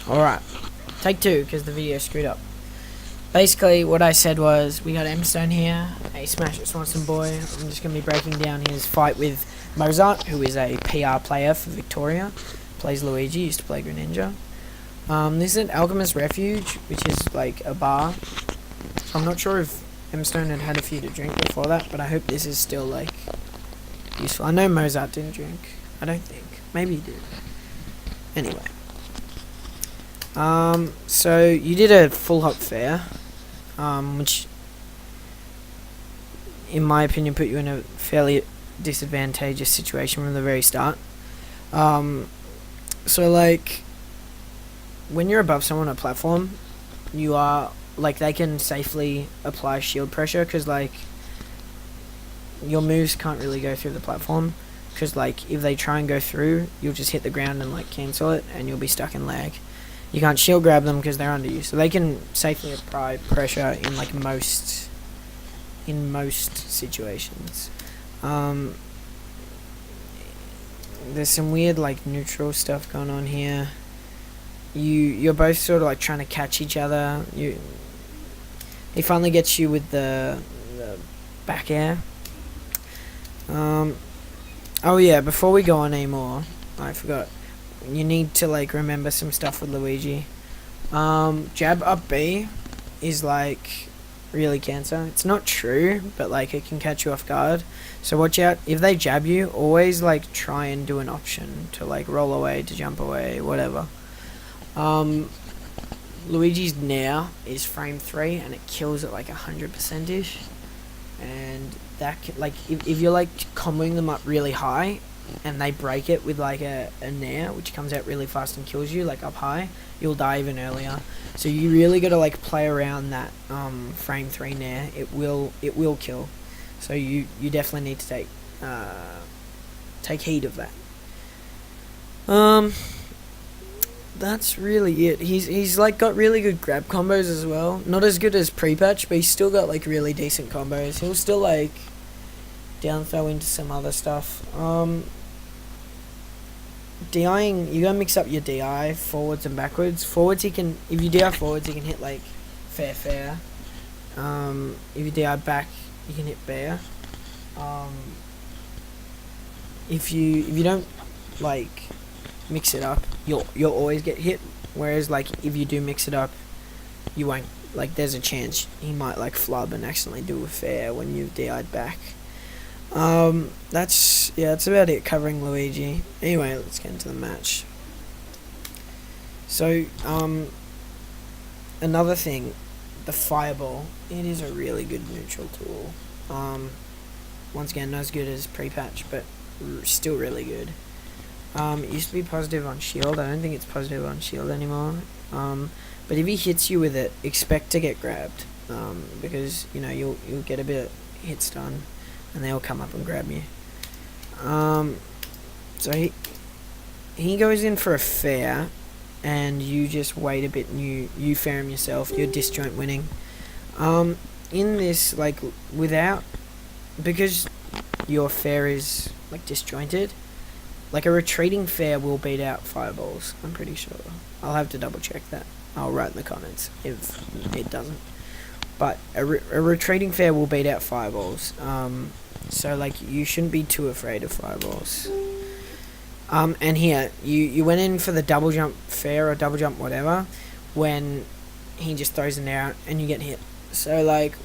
Alright, take two, because the video screwed up. Basically, what I said was, we got Mstone here, a Smash It Swanson boy. I'm just going to be breaking down his fight with Mozart, who is a PR player for Victoria. Plays Luigi, used to play Greninja. This is an Alchemist Refuge, which is like a bar. I'm not sure if Mstone had a few to drink before that, but I hope this is still like useful. I know Mozart didn't drink. I don't think. Maybe he did. Anyway. So you did a full hop fair, which, in my opinion, put you in a fairly disadvantageous situation from the very start. So like, when you're above someone on a platform, you are, like, they can safely apply shield pressure, because, like, your moves can't really go through the platform, because, like, if they try and go through, you'll just hit the ground and, like, cancel it, and you'll be stuck in lag. You can't shield grab them because they're under you, so they can safely apply pressure in, like, most situations. There's some weird, like, neutral stuff going on here. You're both sort of like trying to catch each other. He finally gets you with the back air. Oh yeah, before we go on anymore, I forgot. You need to like remember some stuff with Luigi. Jab up B is like really cancer. It's not true, but like it can catch you off guard. So watch out. If they jab you, always like try and do an option to like roll away, to jump away, whatever. Luigi's Nair is frame 3 and it kills at like 100%ish, and that like if you're like comboing them up really high and they break it with like a Nair which comes out really fast and kills you like up high, you'll die even earlier. So you really gotta like play around that frame 3 Nair. It will kill, so you definitely need to take heed of that. That's really it. He's like got really good grab combos as well. Not as good as pre-patch, but he's still got like really decent combos. He'll still like down throw into some other stuff. DIing, you gotta mix up your DI forwards and backwards. Forwards he can, if you DI forwards, he can hit like fair. If you DI back, you can hit bear. If you don't like mix it up, you'll always get hit, whereas like if you do mix it up, you won't, like there's a chance he might like flub and accidentally do a fair when you've DI'd back. That's about it covering Luigi. Anyway, let's get into the match. So another thing, the fireball, it is a really good neutral tool. Once again, not as good as pre-patch, but still really good. It used to be positive on shield. I don't think it's positive on shield anymore. But if he hits you with it, expect to get grabbed, because you know you'll get a bit of hit stun, and they'll come up and grab you. So he goes in for a fair, and you just wait a bit and you fair him yourself. You're disjoint winning. In this, like because your fair is like disjointed, like a retreating fair will beat out fireballs, I'm pretty sure. I'll have to double check that. I'll write in the comments if it doesn't. But a retreating fair will beat out fireballs. So like you shouldn't be too afraid of fireballs. And here, you went in for the double jump fair or double jump whatever, when he just throws an arrow and you get hit. So like,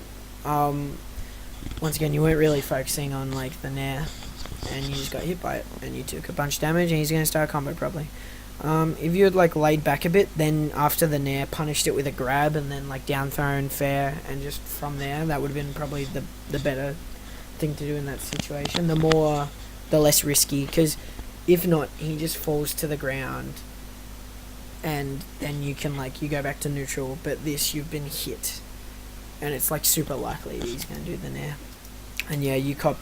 once again, you weren't really focusing on like the Nair, and you just got hit by it, and you took a bunch of damage, and he's going to start a combo probably. If you had like laid back a bit, then after the Nair, punished it with a grab, and then like down thrown fair, and just from there, that would have been probably the better thing to do in that situation. The less risky, because if not, he just falls to the ground, and then you can like, you go back to neutral, but this, you've been hit, and it's like super likely that he's going to do the Nair. And yeah, you cop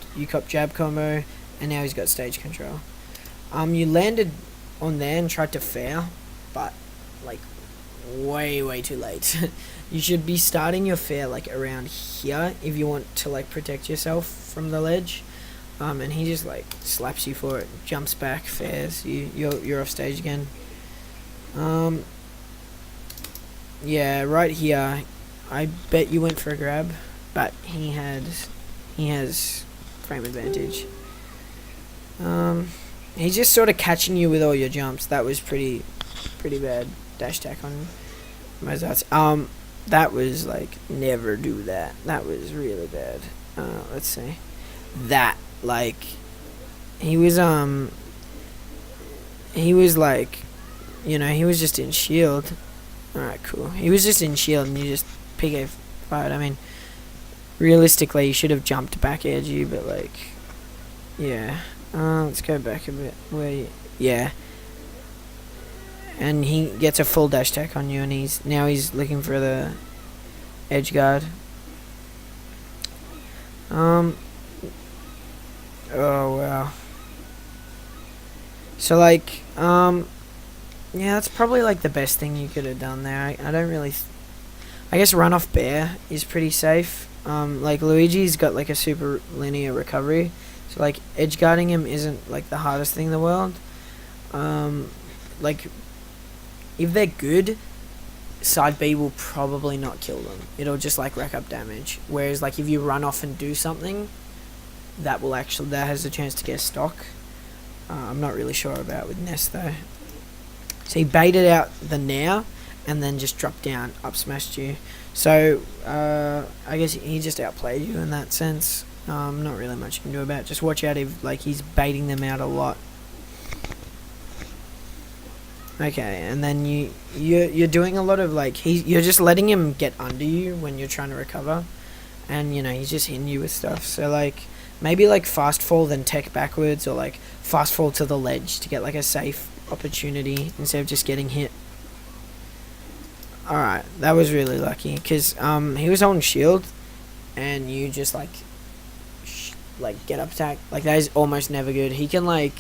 jab combo, and now he's got stage control. You landed on there and tried to fair, but like way too late. You should be starting your fair like around here if you want to like protect yourself from the ledge. And he just like slaps you for it, jumps back, fairs, you're off stage again. Yeah, right here. I bet you went for a grab, but he has frame advantage. He's just sort of catching you with all your jumps. That was pretty bad dash attack on Mozart's. That was like, never do that. That was really bad. Let's see. That, like, he was like, he was just in shield. Alright, cool. He was just in shield and you just PK fired. I mean, realistically, you should have jumped back edgy, but like, yeah. Let's go back a bit. Yeah. And he gets a full dash attack on you, and he's looking for the edge guard. Oh wow. So like, yeah, that's probably like the best thing you could have done there. I don't really. I guess run off bear is pretty safe. Like Luigi's got like a super linear recovery, so like edge guarding him isn't like the hardest thing in the world. Like, if they're good, side B will probably not kill them. It'll just like rack up damage. Whereas like if you run off and do something, that has a chance to get stock. I'm not really sure about with Ness though. So he baited out the now and then just dropped down, up smashed you. So I guess he just outplayed you in that sense. Not really much you can do about it. Just watch out if like he's baiting them out a lot. Okay, and then you're doing a lot of like you're just letting him get under you when you're trying to recover, and he's just hitting you with stuff. So like maybe like fast fall then tech backwards, or like fast fall to the ledge to get like a safe opportunity instead of just getting hit. All right, that was really lucky because he was holding shield, and you just like get up attack. Like that is almost never good. He can like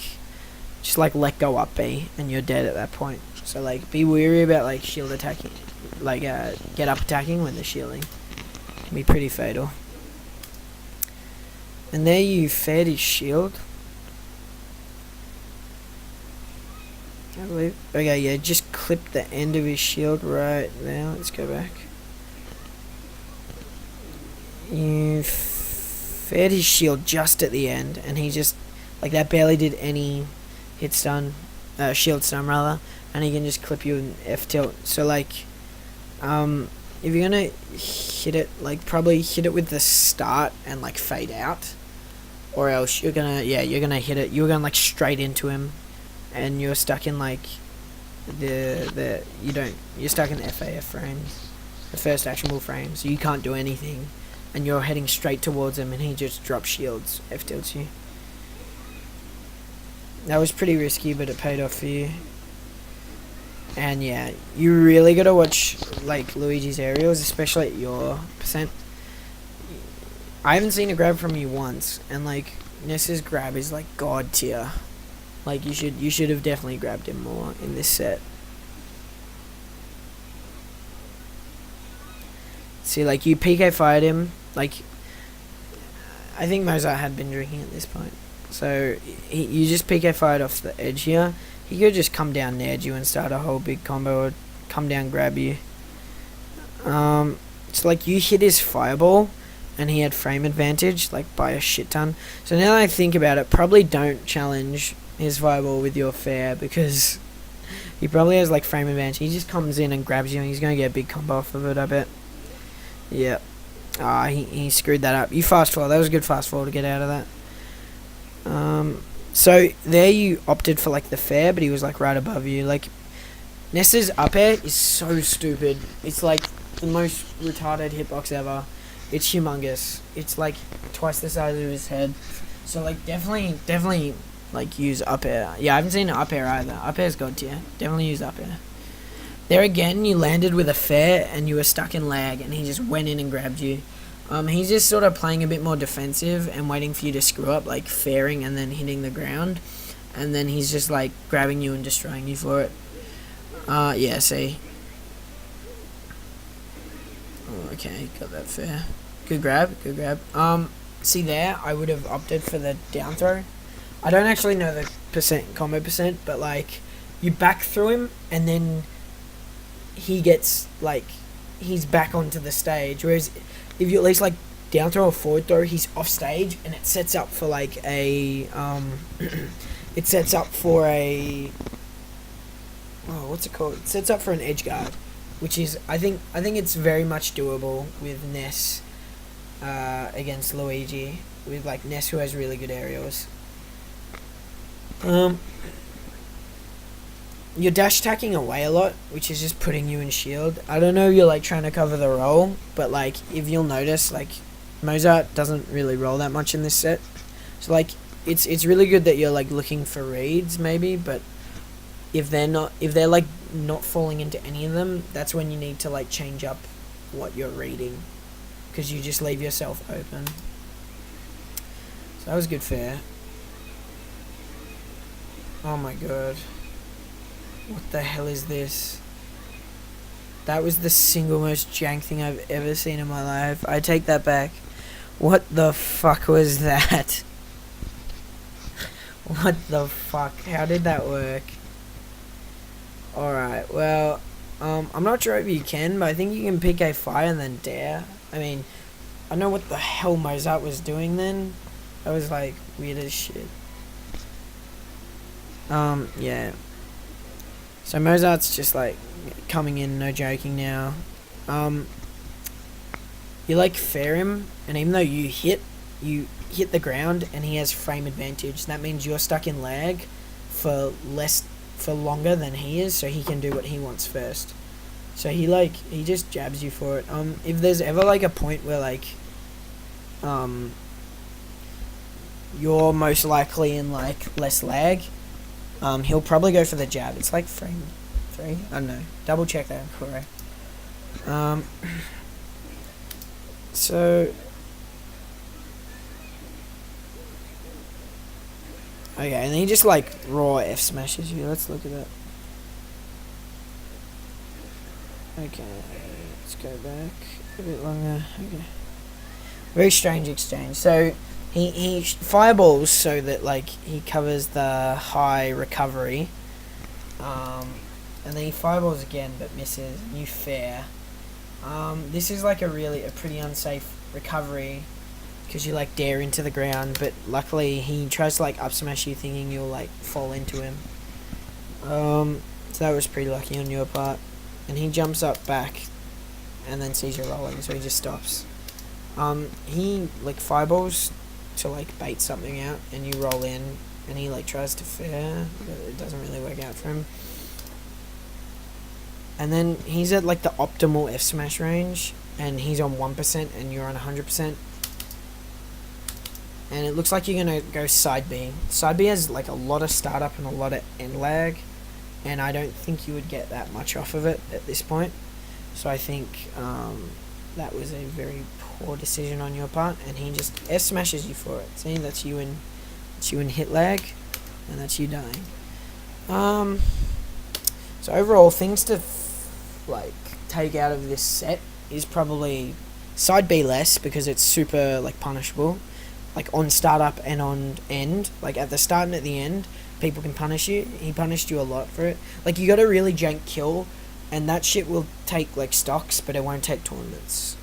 just like let go up B and you're dead at that point. So like be wary about like shield attacking, like get up attacking when they're shielding. It can be pretty fatal. And there you fed his shield, I believe. Okay, yeah, just clip the end of his shield right now. Let's go back. You fed his shield just at the end, and he just like that barely did any hit stun, shield stun rather, and he can just clip you in F tilt. So like, if you're gonna hit it, like probably hit it with the start and like fade out, or else you're gonna hit it. You're going like straight into him, and you're stuck in like you're stuck in the FAF frames, the first actionable frame, so you can't do anything, and you're heading straight towards him, and he just drops shields, F tilts you. That was pretty risky, but it paid off for you. And yeah, you really gotta watch like Luigi's aerials, especially at your percent. I haven't seen a grab from you once, and like Ness's grab is like god tier. Like you should have definitely grabbed him more in this set. See, like you PK fired him. Like I think Mozart had been drinking at this point. So you just PK fired off the edge here. He could just come down near you and start a whole big combo, or come down, grab you. So like you hit his fireball, and he had frame advantage like by a shit ton. So now that I think about it, probably don't challenge his fireball with your fair, because he probably has like frame advantage. He just comes in and grabs you, and he's gonna get a big combo off of it, I bet. Yeah. He screwed that up. You fast forward. That was a good fast forward to get out of that. So there you opted for like the fair, but he was like right above you. Like Ness's up air is so stupid. It's like the most retarded hitbox ever. It's humongous. It's like twice the size of his head. So like definitely like use up air. Yeah, I haven't seen an up air either. Up air's god tier. Definitely use up air. There again, you landed with a fair and you were stuck in lag, and he just went in and grabbed you. He's just sort of playing a bit more defensive and waiting for you to screw up, like fairing and then hitting the ground, and then he's just like grabbing you and destroying you for it. Yeah, see. Oh, okay, got that fair. Good grab. See there, I would have opted for the down throw. I don't actually know the combo percent, but like you back through him and then he gets like he's back onto the stage. Whereas if you at least like down throw or forward throw, he's off stage, and it sets up for like a it sets up for a what's it called? It sets up for an edge guard, which is I think it's very much doable with Ness against Luigi, with like Ness who has really good aerials. You're dash attacking away a lot, which is just putting you in shield. I don't know if you're like trying to cover the roll, but like if you'll notice, like Mozart doesn't really roll that much in this set, so like it's really good that you're like looking for reads maybe, but if they're like not falling into any of them, that's when you need to like change up what you're reading, because you just leave yourself open. So that was good fair. Oh my god. What the hell is this? That was the single most jank thing I've ever seen in my life. I take that back. What the fuck was that? What the fuck? How did that work? Alright, well, I'm not sure if you can, but I think you can pick a fire and then dare. I mean, I know what the hell Mozart was doing then. That was like weird as shit. Yeah. So Mozart's just like coming in, no joking now. You like fair him, and even though you hit the ground, and he has frame advantage. That means you're stuck in lag for longer than he is, so he can do what he wants first. So he just jabs you for it. If there's ever like a point where like you're most likely in like less lag, he'll probably go for the jab. It's like frame 3. I don't know. Double check that I'm correct. So okay, and he just like raw F smashes you. Let's look at that. Okay, let's go back a bit longer. Okay, very strange exchange. So he fireballs so that like he covers the high recovery, and then he fireballs again but misses. You fair. This is like a pretty unsafe recovery, because you like dare into the ground, but luckily he tries to like up smash you thinking you'll like fall into him. So that was pretty lucky on your part, and he jumps up back and then sees you rolling, so he just stops. He like fireballs to like bait something out, and you roll in, and he like tries to fair, but it doesn't really work out for him. And then he's at like the optimal F smash range, and he's on 1% and you're on 100%. And it looks like you're gonna go side B. Side B has like a lot of startup and a lot of end lag, and I don't think you would get that much off of it at this point. So I think that was a very poor decision on your part, and he just F smashes you for it. See, that's you in hit lag, and that's you dying. So overall, things to like take out of this set is probably side B less, because it's super like punishable, like on startup and on end. Like at the start and at the end, people can punish you. He punished you a lot for it. Like you got a really jank kill, and that shit will take like stocks, but it won't take tournaments.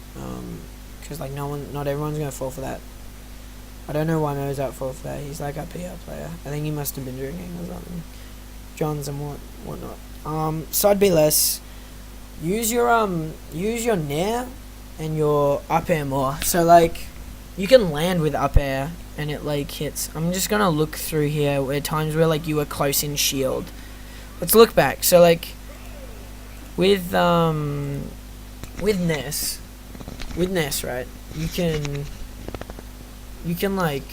Because like not everyone's gonna fall for that. I don't know why Mozart fall for that. He's like a PR player. I think he must have been drinking or something. Johns and whatnot. Side B less. Use your nair and your up air more. So like you can land with up air and it like hits. I'm just gonna look through here where times where like you were close in shield. Let's look back. So like with Ness, right? You can like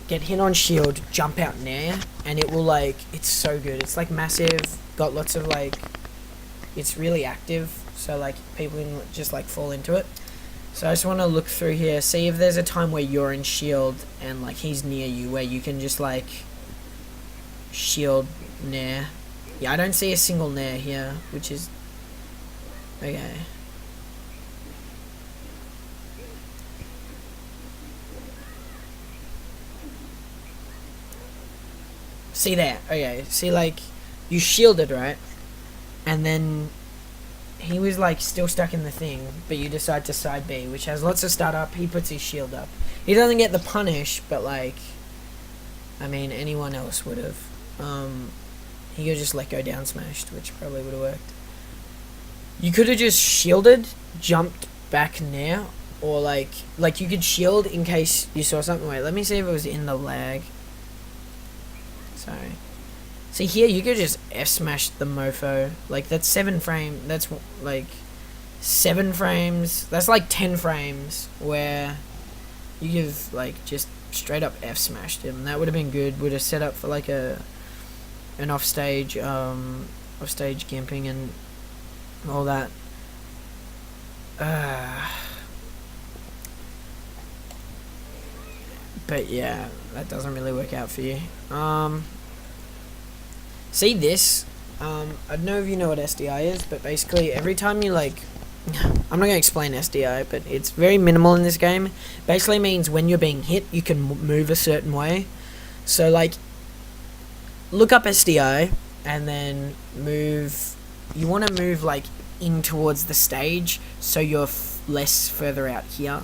get hit on shield, jump out nair, and it will like, it's so good. It's like massive, got lots of like, it's really active, so like people can just like fall into it. So I just want to look through here, see if there's a time where you're in shield and like he's near you, where you can just like shield nair. Yeah, I don't see a single nair here, which is okay. See there, okay, see like you shielded, right? And then he was like still stuck in the thing, but you decide to side B, which has lots of start up. He puts his shield up. He doesn't get the punish, but like, I mean, anyone else would have. He could just let go down smashed, which probably would have worked. You could have just shielded, jumped back now, or like you could shield in case you saw something. Wait, let me see if it was in the lag. Sorry. See here, you could just F smash the mofo. Like that's 7 frame. That's like 7 frames. That's like 10 frames where you give like just straight up F smashed him. That would have been good. Would have set up for like an offstage gimping and all that. But yeah, that doesn't really work out for you. See this? I don't know if you know what SDI is, but basically every time you like, I'm not going to explain SDI, but it's very minimal in this game. Basically means when you're being hit, you can move a certain way. So like, look up SDI and then move. You want to move like in towards the stage, so you're less further out here,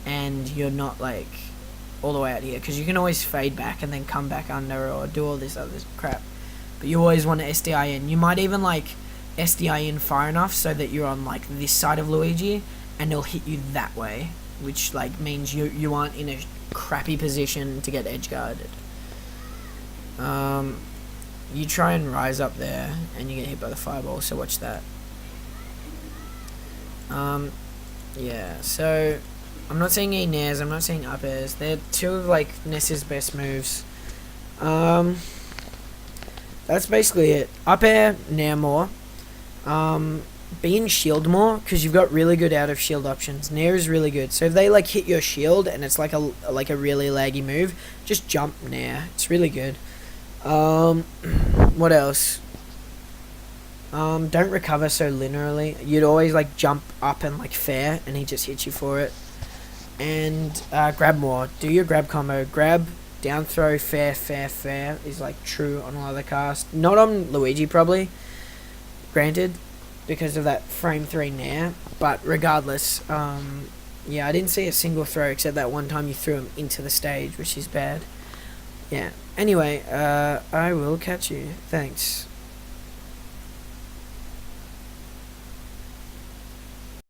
and you're not like all the way out here, because you can always fade back and then come back under or do all this other crap. But you always want to SDI in. You might even like SDI in far enough so that you're on like this side of Luigi and it'll hit you that way, which like means you aren't in a crappy position to get edge guarded. You try and rise up there and you get hit by the fireball, so watch that. Yeah, so I'm not saying any nairs, I'm not saying up airs. They're 2 of like Ness's best moves. That's basically it. Up air, nair more. Be in shield more, because you've got really good out of shield options. Nair is really good. So if they like hit your shield and it's like a really laggy move, just jump nair. It's really good. What else? Don't recover so linearly. You'd always like jump up and like fair, and he just hits you for it. And grab more. Do your grab combo. Grab, down throw, fair, fair, fair is like true on all other cast. Not on Luigi probably, granted, because of that frame 3 nair. But regardless, yeah, I didn't see a single throw except that one time you threw him into the stage, which is bad. Yeah. Anyway, I will catch you. Thanks.